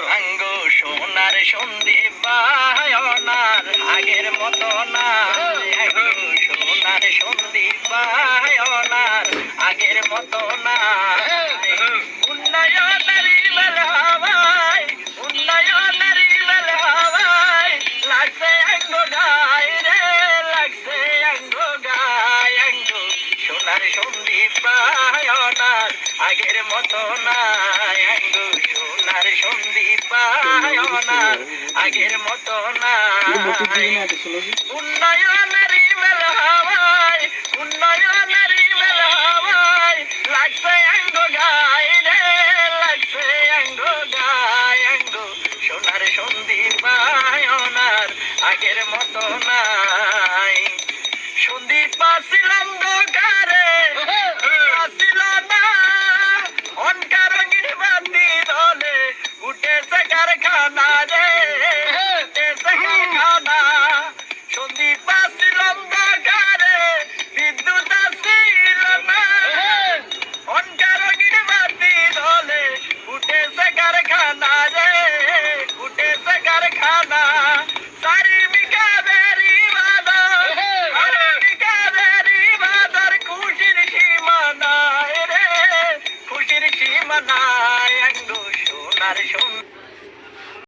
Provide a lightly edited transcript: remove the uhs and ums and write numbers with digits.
ভাঙ্গো সোনার সন্দীপ বায়নার আগের মতো না, সোনার সন্দীপ বায়নার আগের মতো না। উন্নয়নের ইমেল হাওয়ায়, উন্নয়নের ইমেল হাওয়ায় লাগছে আঙ্গো গায় রে, লাগছে আঙ্গো গায়। আঙ্গো সোনার সন্দীপ বায়নার আগের মতো না, আঙ্গো সোনার সন্দীপ বায়নার আগের মতো না। উন্নয়নের ইমেল হাওয়ায়, উন্নয়নের ইমেল হাওয়ায় লাগছে আঙ্গো গায় রে, লাগছে আঙ্গো গায়। আঙ্গো সোনার সন্দীপ বায়নার আগের মতো নাই। সন্দীপ আসিল অন্ধকারে, আসিল না অনকার রঙিন বাতি দলে উঠেছে কারখানা রে, উঠেছে কারখানা। সন্দীপ আসিল অন্ধকারে, বিদ্যুৎ আসিল না অনকার রঙিন বাতি দলে উঠেছে কারখানা রে, উঠেছে কারখানা। চারিদিকে বেরি বাদর, চারিদিকে বেরি বাদর, খুশির সীমানায় রে, খুশির সীমানায়। আঙ্গো সোনার সন্দীপ